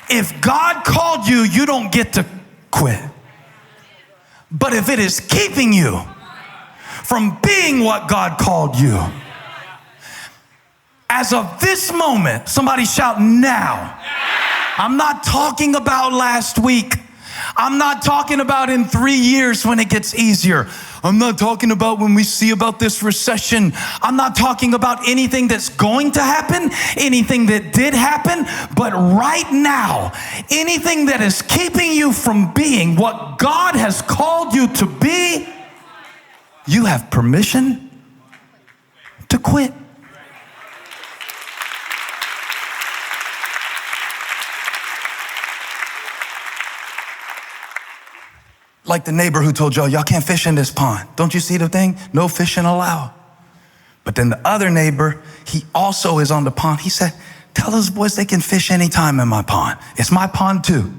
If God called you, you don't get to quit. But if it is keeping you from being what God called you, as of this moment, somebody shout now. I'm not talking about last week. I'm not talking about in 3 years when it gets easier. I'm not talking about when we see about this recession. I'm not talking about anything that's going to happen, anything that did happen, but right now, anything that is keeping you from being what God has called you to be, you have permission to quit. Like the neighbor who told y'all can't fish in this pond. Don't you see the thing? No fishing allowed. But then the other neighbor, he also is on the pond. He said, tell those boys they can fish anytime in my pond. It's my pond too.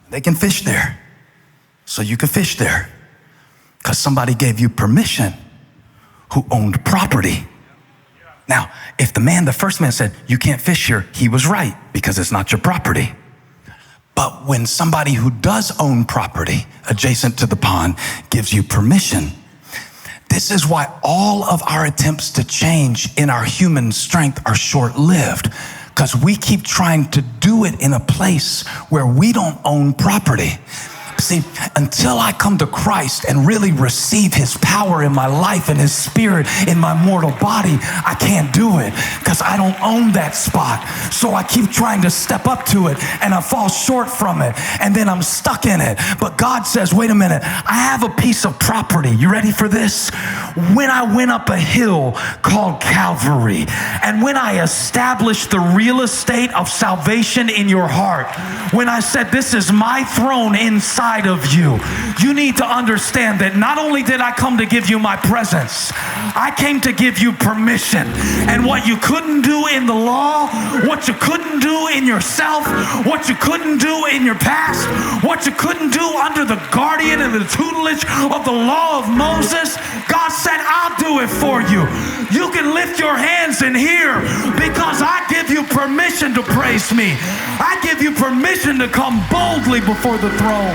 They can fish there. So you can fish there. Because somebody gave you permission who owned property. Now, if the first man said, you can't fish here, he was right because it's not your property. But when somebody who does own property adjacent to the pond gives you permission, this is why all of our attempts to change in our human strength are short-lived, because we keep trying to do it in a place where we don't own property. See, until I come to Christ and really receive his power in my life and his spirit in my mortal body, I can't do it because I don't own that spot. So I keep trying to step up to it and I fall short from it and then I'm stuck in it. But God says, wait a minute, I have a piece of property. You ready for this? When I went up a hill called Calvary and when I established the real estate of salvation in your heart, when I said, this is my throne inside of you, you need to understand that not only did I come to give you my presence, I came to give you permission. And what you couldn't do in the law, what you couldn't do in yourself, what you couldn't do in your past, what you couldn't do under the guardian and the tutelage of the law of Moses, God said, I'll do it for you. You can lift your hands in here because I give you permission to praise me. I give you permission to come boldly before the throne.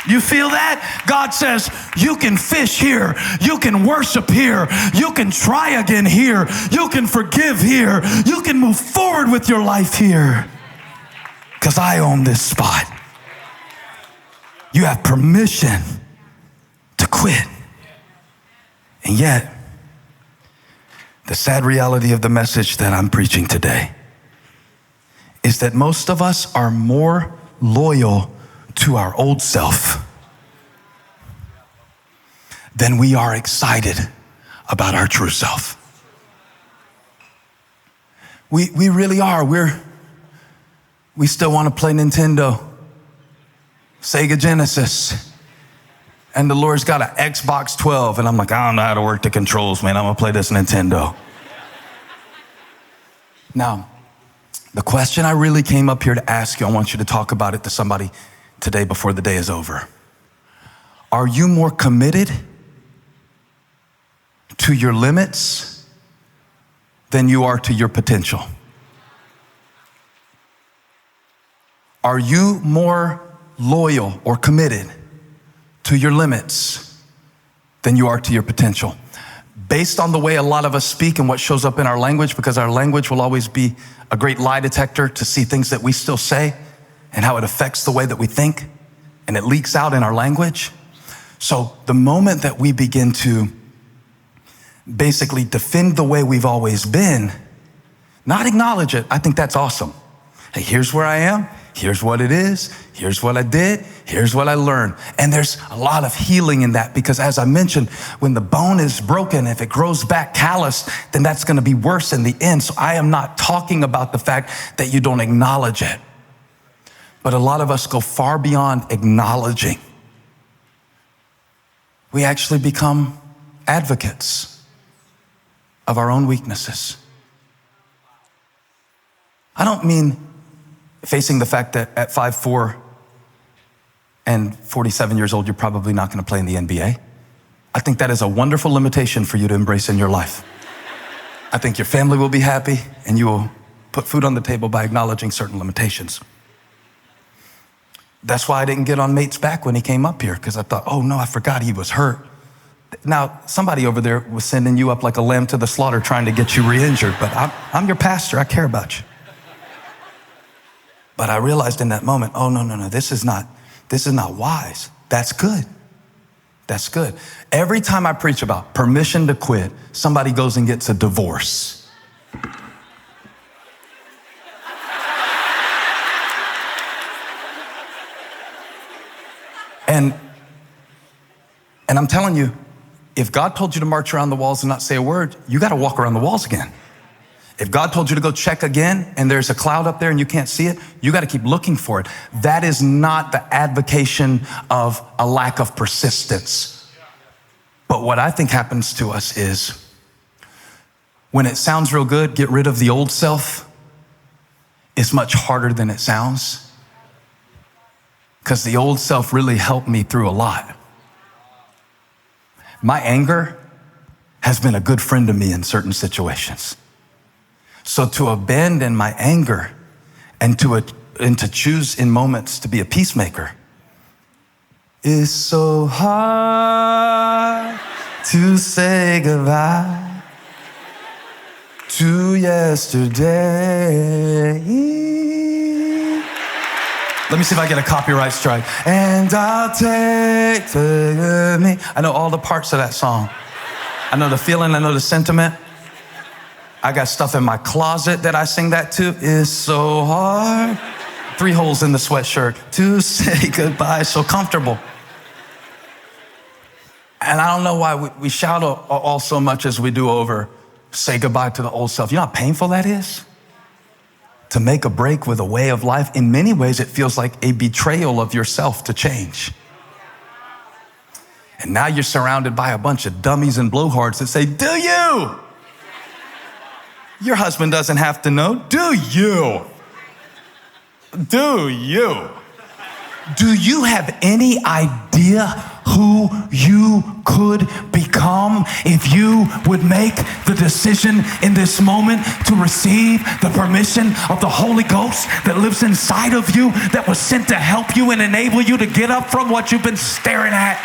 You feel that? God says, you can fish here. You can worship here. You can try again here. You can forgive here. You can move forward with your life here. Because I own this spot. You have permission to quit. And yet, the sad reality of the message that I'm preaching today is that most of us are more loyal to our old self than we are excited about our true self. We really are. We still want to play Nintendo, Sega Genesis, and the Lord's got an Xbox 12, and I'm like, I don't know how to work the controls, man. I'm gonna play this Nintendo. Now, the question I really came up here to ask you, I want you to talk about it to somebody today before the day is over. Are you more committed to your limits than you are to your potential? Are you more loyal or committed to your limits than you are to your potential? Based on the way a lot of us speak and what shows up in our language, because our language will always be a great lie detector to see things that we still say and how it affects the way that we think, and it leaks out in our language. So the moment that we begin to basically defend the way we've always been, not acknowledge it, I think that's awesome. Hey, here's where I am. Here's what it is. Here's what I did. Here's what I learned. And there's a lot of healing in that because, as I mentioned, when the bone is broken, if it grows back calloused, then that's going to be worse in the end. So I am not talking about the fact that you don't acknowledge it. But a lot of us go far beyond acknowledging. We actually become advocates of our own weaknesses. I don't mean facing the fact that at 5'4" and 47 years old, you're probably not going to play in the NBA. I think that is a wonderful limitation for you to embrace in your life. I think your family will be happy, and you will put food on the table by acknowledging certain limitations. That's why I didn't get on Mate's back when he came up here, because I thought, oh no, I forgot he was hurt. Now, somebody over there was sending you up like a lamb to the slaughter trying to get you re-injured, but I'm your pastor, I care about you. But I realized in that moment, oh no, this is not wise. That's good. That's good. Every time I preach about permission to quit, somebody goes and gets a divorce. And I'm telling you, if God told you to march around the walls and not say a word, you got to walk around the walls again. If God told you to go check again and there's a cloud up there and you can't see it, you got to keep looking for it. That is not the advocation of a lack of persistence. But what I think happens to us is when it sounds real good, get rid of the old self. It's much harder than it sounds, because the old self really helped me through a lot. My anger has been a good friend to me in certain situations. So to abandon my anger and to choose in moments to be a peacemaker is so hard to say goodbye to yesterday. Let me see if I get a copyright strike. And I'll take me. I know all the parts of that song. I know the feeling, I know the sentiment. I got stuff in my closet that I sing that to. Is so hard. 3 holes in the sweatshirt to say goodbye. So comfortable. And I don't know why we shout all so much as we do over say goodbye to the old self. You know how painful that is? To make a break with a way of life. In many ways, it feels like a betrayal of yourself to change. And now you're surrounded by a bunch of dummies and blowhards that say, do you? Your husband doesn't have to know. Do you? Do you? Do you have any idea who you could become if you would make the decision in this moment to receive the permission of the Holy Ghost that lives inside of you, that was sent to help you and enable you to get up from what you've been staring at?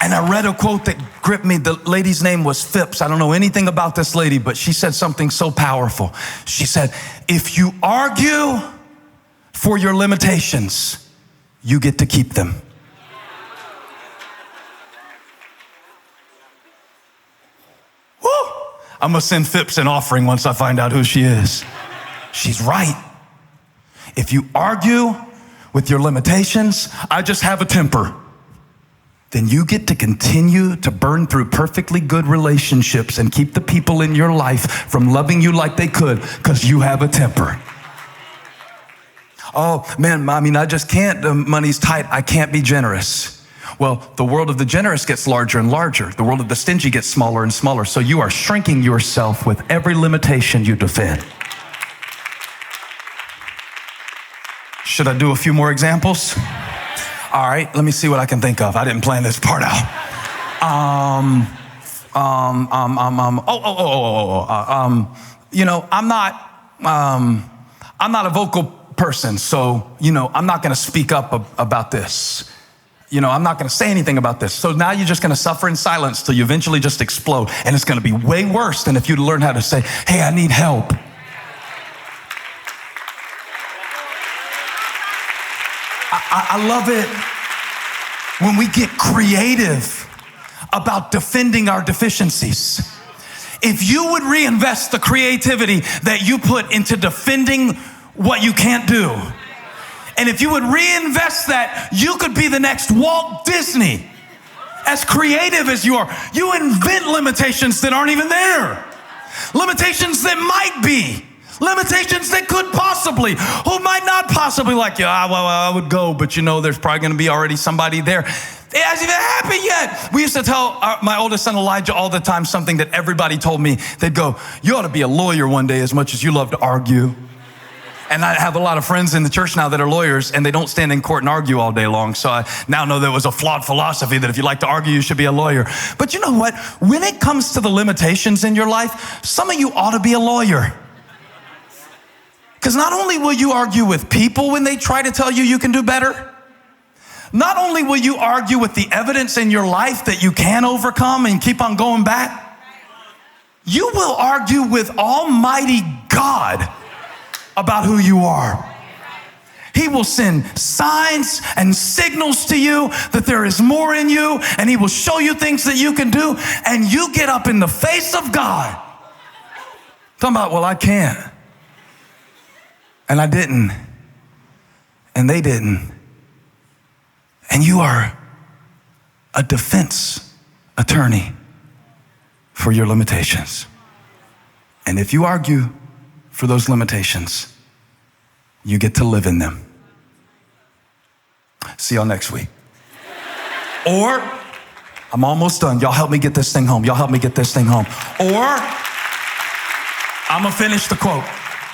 And I read a quote that gripped me. The lady's name was Phipps. I don't know anything about this lady, but she said something so powerful. She said, if you argue for your limitations, you get to keep them. Woo! I'm gonna send Phipps an offering once I find out who she is. She's right. If you argue with your limitations, I just have a temper, then you get to continue to burn through perfectly good relationships and keep the people in your life from loving you like they could because you have a temper. Oh man, I mean, I just can't, the money's tight, I can't be generous. Well, the world of the generous gets larger and larger. The world of the stingy gets smaller and smaller. So you are shrinking yourself with every limitation you defend. Should I do a few more examples? All right, let me see what I can think of. I didn't plan this part out. You know, I'm not a vocal person, so, you know, I'm not gonna speak up about this. You know, I'm not gonna say anything about this. So now you're just gonna suffer in silence till you eventually just explode, and it's gonna be way worse than if you'd learned how to say, hey, I need help. I love it when we get creative about defending our deficiencies. If you would reinvest the creativity that you put into defending what you can't do, and if you would reinvest that, you could be the next Walt Disney. As creative as you are, you invent limitations that aren't even there. Limitations that might be. Limitations that could possibly, who might not possibly like you. Well, I would go, but you know, there's probably going to be already somebody there. It hasn't even happened yet. We used to tell my oldest son Elijah all the time something that everybody told me. They'd go, you ought to be a lawyer one day as much as you love to argue. And I have a lot of friends in the church now that are lawyers, and they don't stand in court and argue all day long. So I now know there was a flawed philosophy that if you like to argue, you should be a lawyer. But you know what? When it comes to the limitations in your life, some of you ought to be a lawyer. Because not only will you argue with people when they try to tell you you can do better, not only will you argue with the evidence in your life that you can overcome and keep on going back, you will argue with Almighty God about who you are. He will send signs and signals to you that there is more in you, and he will show you things that you can do, and you get up in the face of God talking about, well, I can't, and I didn't, and they didn't. And you are a defense attorney for your limitations. And if you argue for those limitations, you get to live in them. See y'all next week. Or, I'm almost done. Y'all help me get this thing home. Y'all help me get this thing home. Or, I'm gonna finish the quote.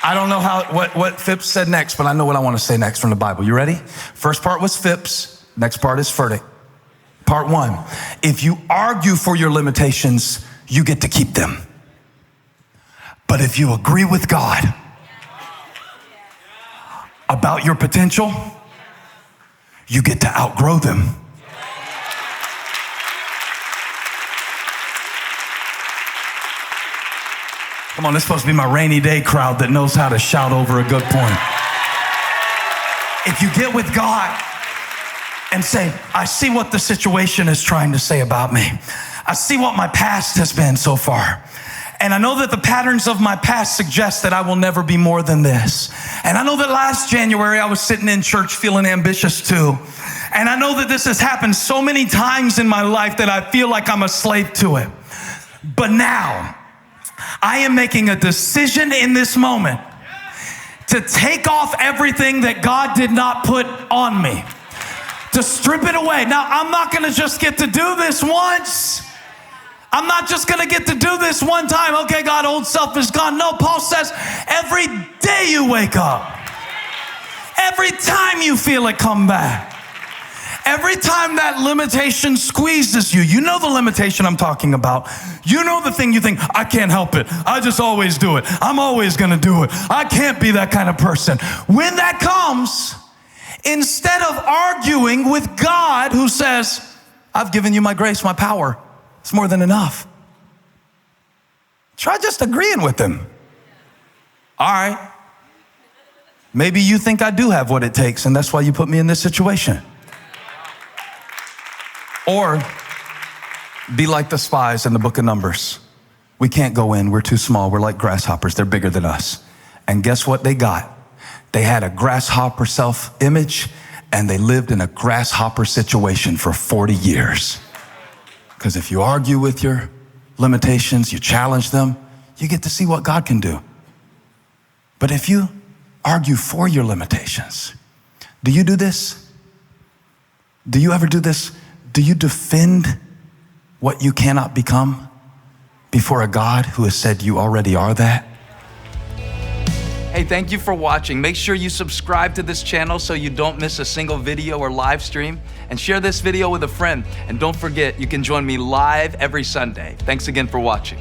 I don't know what Phipps said next, but I know what I want to say next from the Bible. You ready? First part was Phipps. Next part is Furtick. Part 1, if you argue for your limitations, you get to keep them. But if you agree with God about your potential, you get to outgrow them. Come on, this is supposed to be my rainy day crowd that knows how to shout over a good point. If you get with God and say, I see what the situation is trying to say about me. I see what my past has been so far. And I know that the patterns of my past suggest that I will never be more than this. And I know that last January I was sitting in church feeling ambitious too. And I know that this has happened so many times in my life that I feel like I'm a slave to it. But now I am making a decision in this moment to take off everything that God did not put on me, to strip it away. Now, I'm not going to just get to do this once. I'm not just going to get to do this one time. Okay, God, old self is gone. No, Paul says every day you wake up, every time you feel it come back, every time that limitation squeezes you, you know the limitation I'm talking about. You know the thing you think, I can't help it. I just always do it. I'm always going to do it. I can't be that kind of person. When that comes, instead of arguing with God who says, I've given you my grace, my power, it's more than enough, try just agreeing with him. All right. Maybe you think I do have what it takes, and that's why you put me in this situation. Or be like the spies in the book of Numbers. We can't go in. We're too small. We're like grasshoppers. They're bigger than us. And guess what they got? They had a grasshopper self-image, and they lived in a grasshopper situation for 40 years. Because if you argue with your limitations, you challenge them, you get to see what God can do. But if you argue for your limitations, do you do this? Do you ever do this? Do you defend what you cannot become before a God who has said you already are that? Hey, thank you for watching. Make sure you subscribe to this channel so you don't miss a single video or live stream, and share this video with a friend. And don't forget, you can join me live every Sunday. Thanks again for watching.